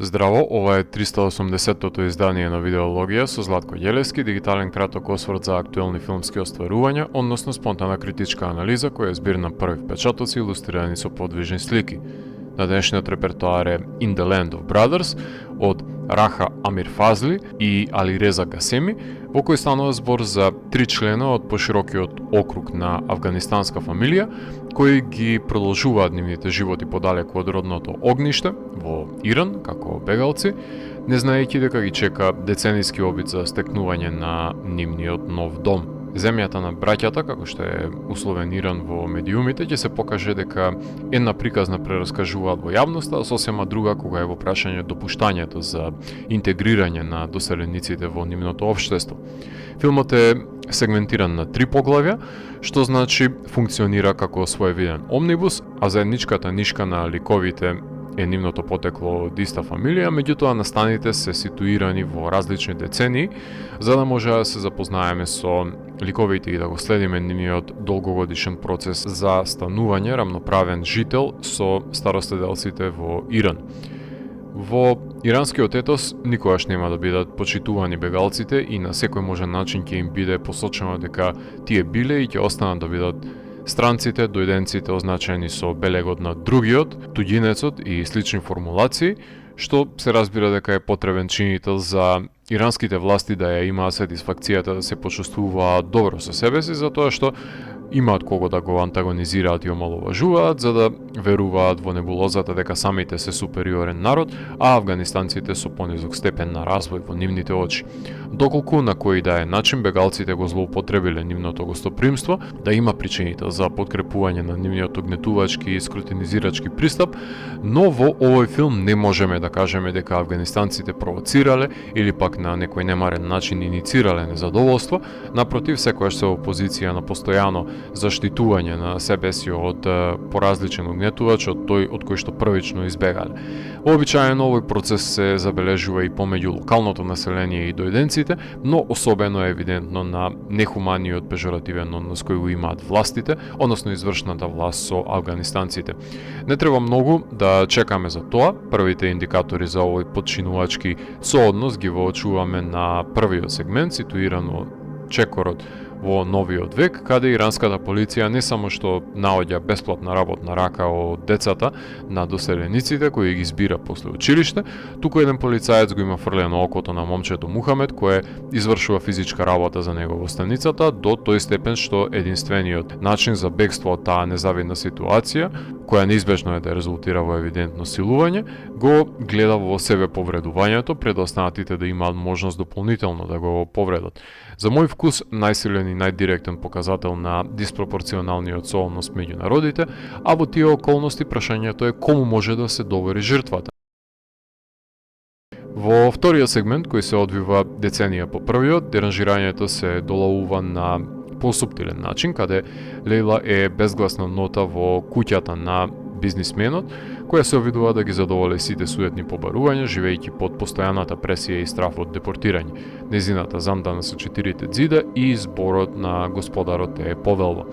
Здраво, ова е 380-тото издание на Видеологија со Златко Ѓелевски, дигитален краток осврт за актуелни филмски остварувања, односно спонтана критичка анализа која е збир на први впечатоци илустрирани со подвижни слики. На денешниот репертоар е In the Land of Brothers од Раха Амир Фазли и Алиреза Гасеми, во кој станува збор за три члена од поширокиот округ на афганистанска фамилија, кои ги продолжуваат нивните животи подалеку од родното огниште во Иран, како бегалци, не знаејќи дека ги чека децениски обид за стекнување на нивниот нов дом. Земјата на браќата, како што е условен Иран во медиумите, ќе се покаже дека една приказна прераскажуваат во јавноста, а сосема друга кога е во прашање допуштањето за интегрирање на доселениците во нивното општество. Филмот е сегментиран на три поглавја, што значи функционира како своевиден омнибус, а заедничката нишка на ликовите е нивното потекло од иста фамилија, меѓутоа настаните се ситуирани во различни децении, за да може да се запознаеме со ликовите и да го следиме нивниот долгогодишен процес за станување рамноправен жител со староседелците во Иран. Во иранскиот етос никогаш нема да бидат почитувани бегалците и на секој можен начин ќе им биде посочено дека тие биле и ќе останат да бидат странците, дојденците означени со белегот на другиот, туѓинецот и слични формулации, што се разбира дека е потребен чинител за иранските власти да ја имаат сатисфакцијата да се почувствуваат добро со себе си, затоа што имаат кого да го антагонизираат и омаловажуваат, за да веруваат во небулозата дека самите се супериорен народ, а афганистанците со понизок степен на развој во нивните очи. Доколку на кој да е начин бегалците го злоупотребиле нивното гостопримство, да има причините за подкрепување на нивниот огнетувачки и скрутинизирачки пристап, но во овој филм не можеме да кажеме дека афганистанците провоцирале или пак на некој немарен начин иницирале незадоволство, напротив, секојаш се во позиција на постојано заштитување на себе си од поразличен огнетувач од тој од кој што првично избегале. Вообичаено овој процес се забележува и помеѓу локалното население и дојденците, но особено е евидентно на нехуманиот пежоративен однос кој го имаат властите, односно извршната власт со афганистанците. Не треба многу да чекаме за тоа. Првите индикатори за овој подчинувачки сооднос ги воочуваме на првиот сегмент, ситуиран во чекорот во новиот век, каде иранската полиција не само што наоѓа бесплатна работна рака од децата на доселениците кои ги збира после училиште, туку еден полицаец го има фрлено окото на момчето Мухамед, кое извршува физичка работа за него во станицата до тој степен што единствениот начин за бегство од таа незавидна ситуација, која неизбежно е да резултира во евидентно силување, го гледа во себе повредувањето пред останатите да имаат можност дополнително да го повредат. За мој вкус, најсилен и најдиректен показател на диспропорционалниот сооднос меѓу народите, а во тие околности прашањето е кому може да се довери жртвата. Во вториот сегмент, кој се одвива деценија по првиот, деранжирањето се доловува на посуптилен начин, каде Лейла е безгласна нота во куќата на бизнисменот, која се обидува да ги задоволи сите суетни побарувања, живејќи под постојаната пресија и страф од депортирање. Незината замдана со четирите ѕида и зборот на господарот е повелба.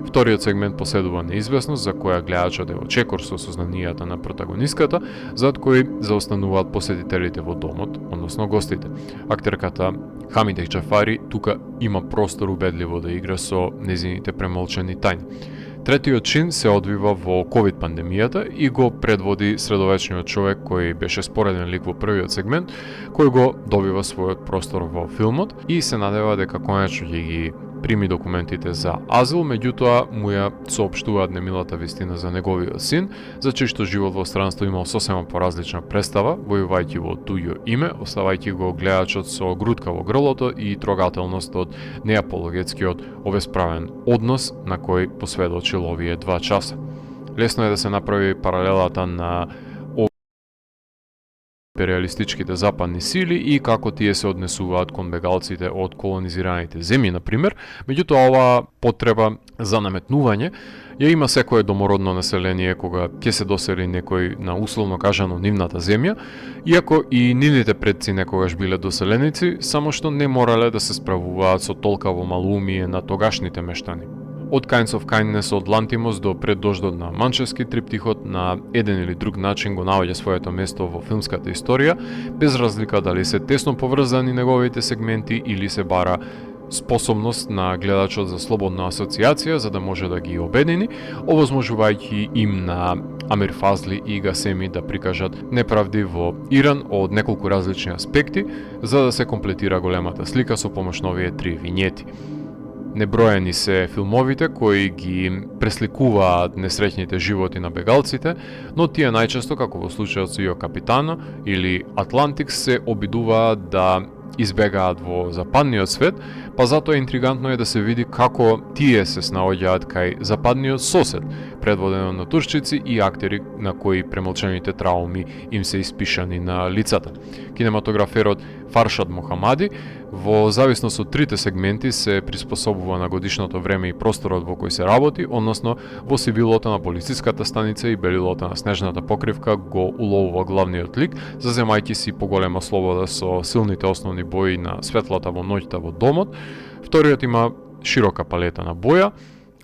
Вториот сегмент поседува неизвестност за која гледачот е во чекор со сознанијата на протагониската, зад кои заостануваат посетителите во домот, односно гостите. Актерката Хамиде Џафари тука има простор убедливо да игра со незините премолчани тајни. Третиот чин се одвива во ковид пандемијата и го предводи средовечниот човек кој беше спореден лик во првиот сегмент, кој го добива својот простор во филмот и се надева дека конечно ќе ги прими документите за азил, меѓутоа му ја соопштуваат немилата вистина за неговиот син, за чиј што живот во странство имал сосема поразлична представа, војувајќи во туѓо име, оставајќи го гледачот со грудка во грлото и трогателност од неапологетскиот обесправен однос на кој посведочил овие 2 часа. Лесно е да се направи паралелата на империалистичките западни сили и како тие се однесуваат кон бегалците од колонизираните земји, например, меѓутоа оваа потреба за наметнување ја има секое домородно население кога ќе се досели некој на условно кажано нивната земја, иако и нивните предци некогаш биле доселеници, само што не морале да се справуваат со толкаво малоумие на тогашните мештани. Од Kinds of Kindness од Lantimos до Пред дождот на Манчески, триптихот на еден или друг начин го наоѓа своето место во филмската историја, без разлика дали се тесно поврзани неговите сегменти или се бара способност на гледачот за слободна асоциација за да може да ги обедини, овозможувајќи им на Амир Фазли и Гасеми да прикажат неправди во Иран од неколку различни аспекти, за да се комплетира големата слика со помош на овие три винјети. Неброени се филмовите кои ги пресликуваат несреќните животи на бегалците, но тие најчесто, како во случајот со Ио Капитано или Атлантикс, се обидуваат да избегаат во западниот свет, па затоа интригантно е да се види како тие се снаоѓаат кај западниот сосед, предводено на турчици и актери на кои премолчените трауми им се испишани на лицата. Кинематограферот Фаршад Мохамади во зависност од трите сегменти се приспособува на годишното време и просторот во кој се работи, односно во сивилото на полициската станица и белилото на снежната покривка го уловува главниот лик, заземајќи си поголема слобода со силните основни бои на светлата во ноќта во домот. Вториот има широка палета на боја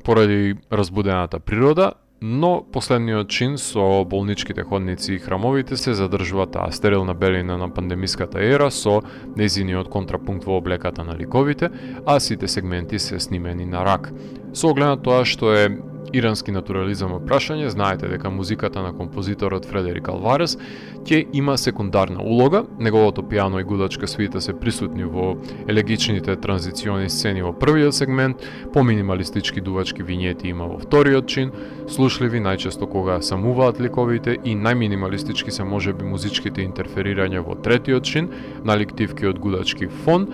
поради разбудената природа, но последниот чин со болничките ходници и храмовите се задржува таа стерилна белина на пандемиската ера со нејзиниот контрапункт во облеката на ликовите, а сите сегменти се снимени на рак. Со оглед на тоа што е ирански натурализам од прашање, знаете дека музиката на композиторот Фредерик Алварес ќе има секундарна улога, неговото пијано и гудачка свита се присутни во елегичните транзициони сцени во првиот сегмент, по-минималистички дувачки винјети има во вториот чин, слушливи најчесто кога самуваат ликовите и најминималистички се можеби музичките интерферирања во третиот чин, наликтивки од гудачки фон,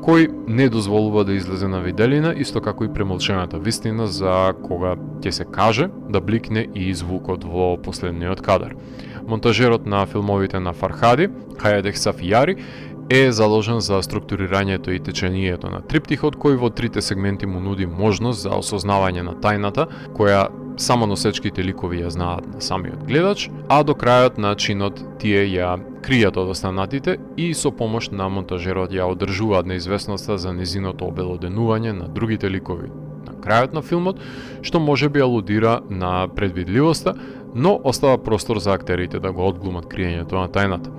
кој не дозволува да излезе на виделина, исто како и премолчената вистина за кога ќе се каже да бликне и звукот во последниот кадар. Монтажерот на филмовите на Фархади, Хајадех Сафијари, е заложен за структурирањето и течението на триптихот, кој во трите сегменти му нуди можност за осознавање на тајната, која само носечките ликови ја знаат на самиот гледач, а до крајот на чинот тие ја кријат од останатите и со помош на монтажерот ја одржуваат неизвестноста за незиното обелоденување на другите ликови на крајот на филмот, што може би алудира на предвидливоста, но остава простор за актерите да го одглумат криењето на тајната.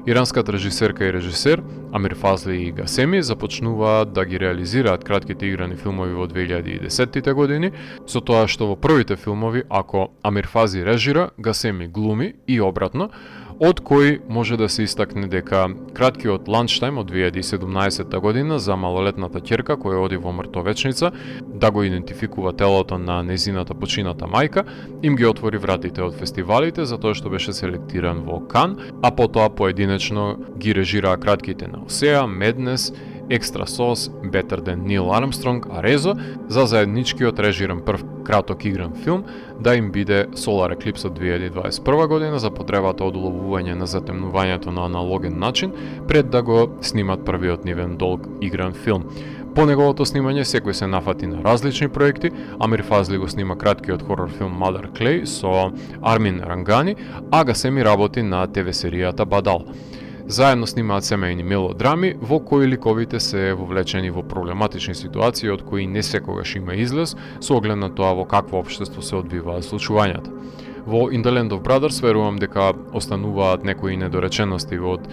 Иранската режисерка и режисер Амир Фазли и Гасеми започнуваат да ги реализираат кратките играни филмови во 2010-тите години, со тоа што во првите филмови, ако Амир Фази режира, Гасеми глуми и обратно, од кој може да се истакне дека краткиот Lunchtime од 2017 година за малолетната ќерка која оди во мртовечница да го идентификува телото на незината почината мајка, им ги отвори вратите од фестивалите затоа што беше селектиран во Кан, а потоа поединечно ги режираа кратките на Осеа, Меднес, Екстра Сос, Better Than Neil Armstrong, Арезо, за заедничкиот режиран прв краток игран филм да им биде Solar Eclipse од 2021 година за потребата од уловување на затемнувањето на аналоген начин пред да го снимат првиот нивен долг игран филм. По неговото снимање секој се нафати на различни проекти. Амир Фазли го снима краткиот хорор филм Mother Clay со Армин Рангани, а Гасеми работи на ТВ серијата Бадал. Заедно снимаат семејни мелодрами во кои ликовите се вовлечени во проблематични ситуации од кои не секогаш има излез со оглед на тоа во какво општество се одвиваат случувањата. Во In the Land of Brothers верувам дека остануваат некои недоречености од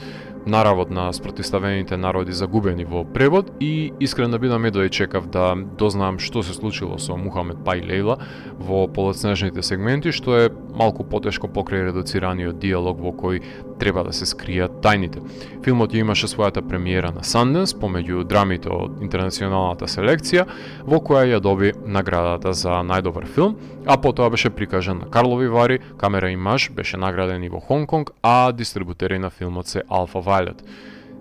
наравот на спротивставените народи загубени во превод и искрен да бидам едој чекав да дознаам што се случило со Мухамед Па и Лейла во полоцнежните сегменти, што е малку потешко покрај редуцираниот диалог во кој треба да се скријат тајните. Филмот ја имаше својата премиера на Sundance помеѓу драмите од интернационалната селекција, во која ја доби наградата за најдобар филм, а потоа беше прикажан на Карлови Вари, Камера Имаж беше награден и во Хонг Конг, а дистрибутери на филмот се Алфа Violet.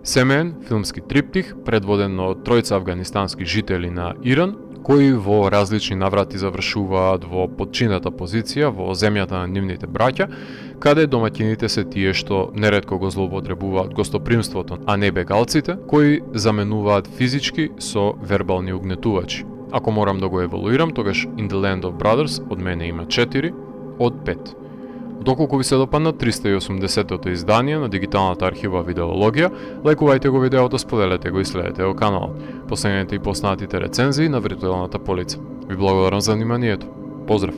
Семеен филмски триптих, предводен од тројца афганистански жители на Иран, кои во различни наврати завршуваат во подчинета позиција во земјата на нивните браќа, каде домаќините се тие што неретко го злоупотребуваат гостопримството, а не бегалците, кои заменуваат физички со вербални угнетувачи. Ако морам да го евалуирам, тогаш In the Land of Brothers од мене има 4 од 5. Доколку ви се допадна 380-тото издание на дигиталната архива Видеологија, лајкувајте го видеото, споделете го и следете го каналот. Последнете и поснатите рецензии на виртуелната полица. Ви благодарам за вниманието. Поздрав!